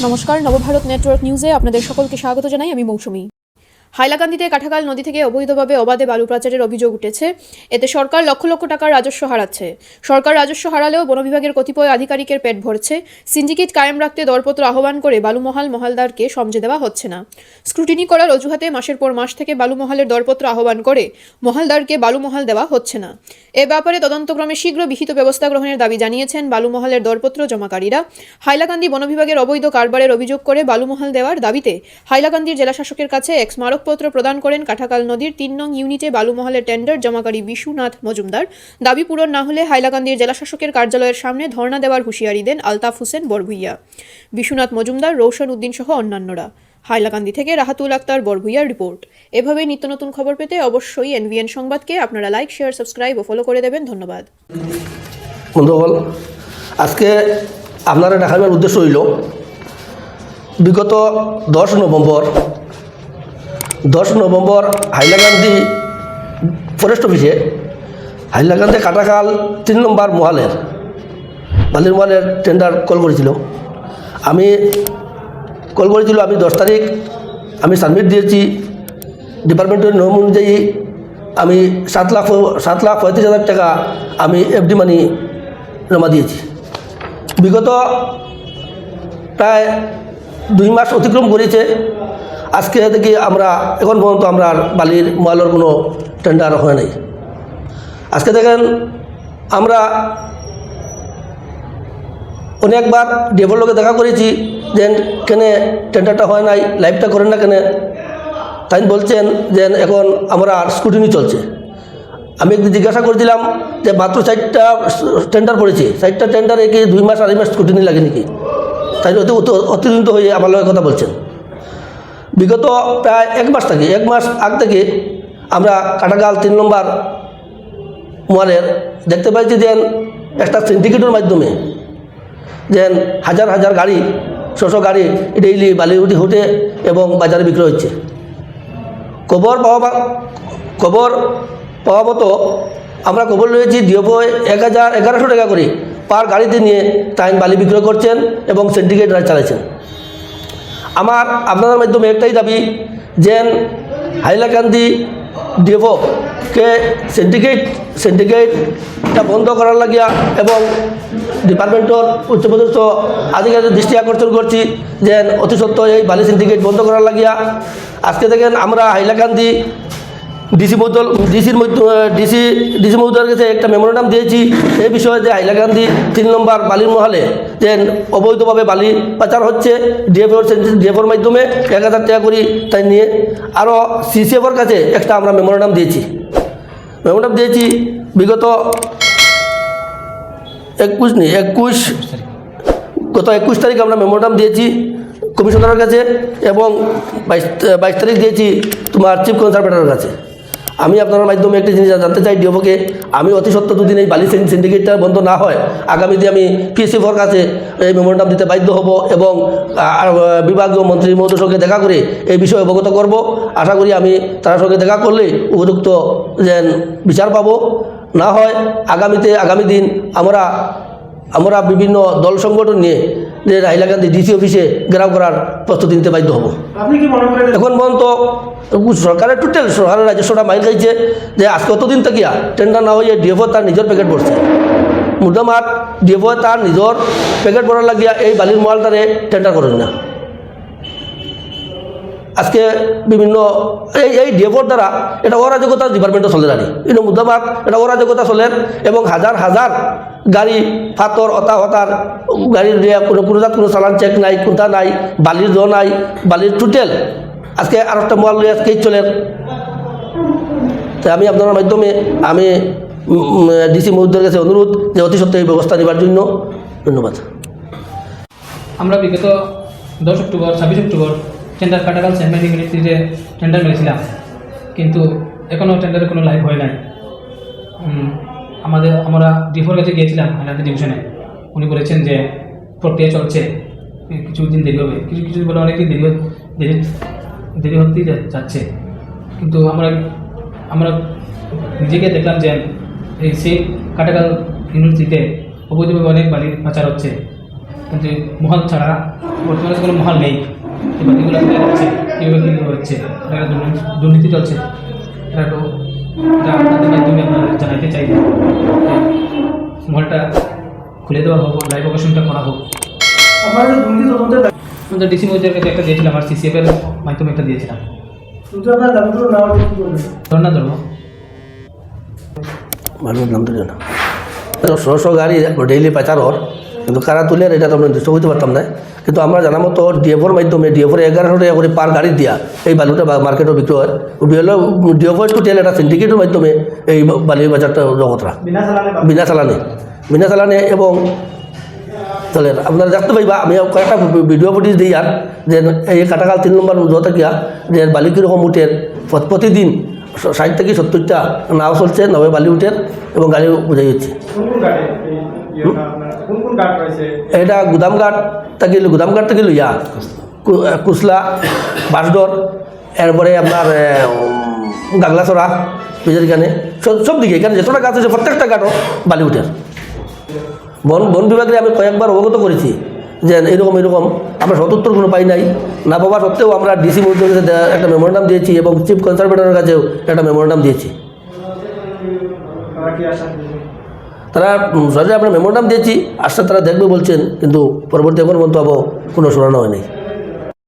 নমস্কার, নবভারত নেটওয়ার্ক নিউজে আপনাদের সকলকে স্বাগত জানাই। আমি মৌসুমী। হাইলাকান্দিতে কাঠাখাল নদী থেকে অবৈধভাবে অবাধে বালু পাচারের অভিযোগ উঠেছে। এতে সরকার লক্ষ লক্ষ টাকার রাজস্ব হারাচ্ছে। সরকার রাজস্ব হারালেও বন বিভাগের কতিপয় আধিকারিকের পেট ভরছে। সিন্ডিকেট কায়েম রাখতে দরপত্র আহ্বান করে বালুমহাল মহালদারকে সমঝে দেওয়া হচ্ছে না। স্ক্রুটিনি করার অজুহাতে মাসের পর মাস থেকে বালুমহালের দরপত্র আহ্বান করে মহালদারকে বালুমহাল দেওয়া হচ্ছে না। এ ব্যাপারে তদন্তক্রমে শীঘ্র বিহিত ব্যবস্থা গ্রহণের দাবি জানিয়েছেন বালুমহালের দরপত্র জমাকারীরা। হাইলাকান্দি বন বিভাগের অবৈধ কারবারের অভিযোগ করে বালুমহাল দেওয়ার দাবিতে হাইলাকান্দির জেলা শাসকের কাছে এক স্মারকপত্র প্রদান করেন কাঠাখাল নদীর ৩ নং ইউনিটে বালুমহালের টেন্ডার জমাকারী বিশ্বনাথ মজুমদার। দাবি পূরণ না হলে হাইলাকান্দির জেলা শাসকের কার্যালয়ের সামনে ধর্ণা দেওয়ার হুঁশিয়ারি দেন আলতাফ হোসেন বরভুইয়া, বিশ্বনাথ মজুমদার, রৌশন উদ্দিন সহ অন্যান্যরা। হাইলাকান্দি থেকে রাহাতুল আক্তার বরভুইয়ার রিপোর্ট। এভাবে নিত্য নতুন খবর পেতে অবশ্যই এনভিএন সংবাদকে আপনারা লাইক, শেয়ার, সাবস্ক্রাইব ও ফলো করে দেবেন। ধন্যবাদ। বন্ধুগণ, আজকে আপনারা দেখাবার উদ্দেশ্য হইল বিগত 10 নভেম্বর হাইলাকান্দি ফরেস্ট অফিসে হাইলাকান্দি কাটাখাল 3 নম্বর বালির মহালের টেন্ডার কল করেছিল। আমি 10 তারিখ আমি সাবমিট দিয়েছি। ডিপার্টমেন্টের নিয়ম অনুযায়ী আমি 7,35,000 টাকা আমি এফডি মানি জমা দিয়েছি। বিগত প্রায় 2 মাস অতিক্রম করেছে। আজকে দেখি আমরা এখন পর্যন্ত আমরা বালির মহালের কোনো টেন্ডার হয় নাই। আজকে দেখেন আমরা অনেকবার ডিএফওর লোকে দেখা করেছি যে কেনে টেন্ডারটা হয় নাই, লাইভটা করেন না কেন। তাই বলছেন যে এখন আমরা স্ক্রুটিনি চলছে। আমি একদিন জিজ্ঞাসা করেছিলাম যে মাত্র 4টা টেন্ডার পড়েছে, 4টা টেন্ডারে কি 2 মাস 2.5 মাস স্ক্রুটিনি লাগে নাকি? তাই অতিরিক্ত হয়ে আমার লগে কথা বলছেন। বিগত প্রায় 1 মাস আগ থেকে আমরা কাটাখাল 3 নম্বর মহালের দেখতে পাইছি যে একটা সিন্ডিকেটের মাধ্যমে যে হাজার গাড়ি, 600 গাড়ি ডেইলি বালি উঠে এবং বাজারে বিক্রয় হচ্ছে। খবর পাওয়া মতো আমরা খবর লয়েছি ডিওপোয় 1100 টাকা করে পার গাড়িতে নিয়ে তাই বালি বিক্রয় করছেন এবং সিন্ডিকেট রাজ চালাচ্ছেন। আপনাদের মাধ্যমে একটাই দাবি যে হাইলাকান্দি ডিওপোকে সিন্ডিকেটটা বন্ধ করার লাগিয়া এবং ডিপার্টমেন্টের উচ্চপদস্থ আধিকারিকের দৃষ্টি আকর্ষণ করছি যে অতি সত্ত্বর এই বালি সিন্ডিকেট বন্ধ করার লাগিয়া। আজকে দেখেন আমরা হাইলাকান্দি ডিসি মহোদয়ের কাছে একটা মেমোরেন্ডাম দিয়েছি এই বিষয়ে যে হাইলাকান্দি 3 নম্বর বালির মহালে যে অবৈধভাবে বালি পাচার হচ্ছে ডিএফওর মাধ্যমে 1000 টাকা করে তাই নিয়ে। আরও সিসিএফের কাছে একটা আমরা মেমোরেন্ডাম দিয়েছি বিগত 21 তারিখ আমরা মেমোরেন্ডাম দিয়েছি কমিশনারের কাছে এবং 22 তারিখ দিয়েছি তোমার চিফ কনজারভেটরের কাছে। আমি আপনার মাধ্যমে একটি জিনিস জানতে চাই ডিওপোকে, আমি অতি সত্ত্বর দুদিন এই বালি সিন্ডিকেটটা বন্ধ না হয় আগামীতে আমি পিএসএফের কাছে এই মেমোরেন্ডাম দিতে বাধ্য হব এবং বিভাগীয় মন্ত্রী মহোদয়ের সঙ্গে দেখা করে এই বিষয়ে অবগত করব। আশা করি আমি তার সঙ্গে দেখা করলে উপযুক্ত যে বিচার পাব। না হয় আগামী দিন আমরা বিভিন্ন দল সংগঠন নিয়ে যে হাইলাকান্দি ডিসি অফিসে ঘেরাও করার প্রস্তুতি নিতে বাধ্য হব। এখন পর্যন্ত সরকারের রাজস্বটা মাইল খাইছে যে আজকে কতদিন থাকিয়া টেন্ডার না হয়ে ডিএফও তার নিজের প্যাকেট ভরছে। মুদ্রামাত ডিএফও তার নিজের প্যাকেট ভরার লাগিয়া এই বালির মহালটারে টেন্ডার করেন না। আজকে বিভিন্ন এই ডিএফওর দ্বারা এটা অরাজকতা ডিপার্টমেন্টও চলে দাঁড়ি কিন্তু মুদ্রামাত এটা অরাজকতা চলেন এবং হাজার গাড়ি ফাতর হতার গাড়ির কোনো চালান চেক নাই, কোনটা নাই, বালির নাই, বালির টোটেল আজকে আর একটা মহাল লই আজকেই চলেন। তাই আমি আপনার মাধ্যমে আমি ডিসি মহোদয়ের কাছে অনুরোধ যে অতি সত্ত্বর এই ব্যবস্থা নেবার জন্য। ধন্যবাদ। আমরা বিগত 26 অক্টোবর টেন্ডার কাটাখাল চেম্বার ইউনিভার্সিটিতে টেন্ডার মেরেছিলাম, কিন্তু এখনও টেন্ডারের কোনো লাইভ হয় নাই। আমরা ডিফোর কাছে গিয়েছিলাম হাইলাকান্দি ডিভিশনে। উনি বলেছেন যে প্রক্রিয়া চলছে, কিছুদিন দেরি হবে, কিছু বলে অনেকদিন দেরি হতেই যাচ্ছে। কিন্তু আমরা নিজেকে দেখলাম যে এই সেই কাটাখাল ইউনিভার্সিটিতে অবৈধভাবে অনেক বালি পাচার হচ্ছে। কিন্তু মহল ছাড়া বর্তমানে কোনো মহল নেই। এই বাতিগুলো কোথায় যাচ্ছে, কীভাবে কী হচ্ছে, এটা একটা দুর্নীতি চলছে। এটা তো এটা আপনাদের মাধ্যমে আপনারা জানাইতে চাই যে মহলটা খুলে দেওয়া হোক, লাইভ অপারেশনটা করা হোক। আমাদের ডিসি মহোদয়ের কাছে একটা দিয়েছিলাম, আর CCF এর মাধ্যমে একটা দিয়েছিলাম। ধর্ণা ধরবো মানুষের নাম তুলে না শো গাড়ি ডেইলি পাচার হর, কিন্তু কারা তুলে এটা তো আমরা নির্দিষ্ট করতে পারতাম না। কিন্তু আমরা জানা মতো ডিএফওর মাধ্যমে ডিএফওর 1100 টাকা করে পার গাড়ি দিয়া এই বালুটা মার্কেটও বিক্রি হয়। ডিএফওর টোটাল একটা সিন্ডিকেটের মাধ্যমে এই বালি বাজারটা জগতরা বিনা চালানে এবং চলে। আপনারা দেখতে পাইবা, আমি কয়েকটা ভিডিও ফুটেজ দিই আর যে এই কাটাকাল 3 নম্বর যত কিয়া যে বালি কীরকম উঠের প্রতিদিন 60 থেকে 70টা নাও চলছে, নাওয়ে বালি উঠের এবং গাড়ি বোঝাই হচ্ছে। এটা গুদামঘাট থেকে লইয়া কুসলা বাসডর, এরপরে আপনার গাগলাছড়া বিজের এখানে সব দিকে এখানে যতটা গাছ আছে প্রত্যেকটা ঘাটও বালি উঠের। বন বিভাগে আমি কয়েকবার অবগত করেছি যে এরকম আমরা সদুত্তর কোনো পাই নাই। না পাওয়া সত্ত্বেও আমরা ডিসি মহোদয়ের কাছে একটা মেমোরেন্ডাম দিয়েছি এবং চিফ কনজারভেটরের কাছেও একটা মেমোরেন্ডাম দিয়েছি। তারা সহজে আমরা মেমোরেন্ডাম দিয়েছি, আসলে তারা দেখবে বলছেন, কিন্তু পরবর্তী এখন পর্যন্ত কোনো শোনানো হয়নি।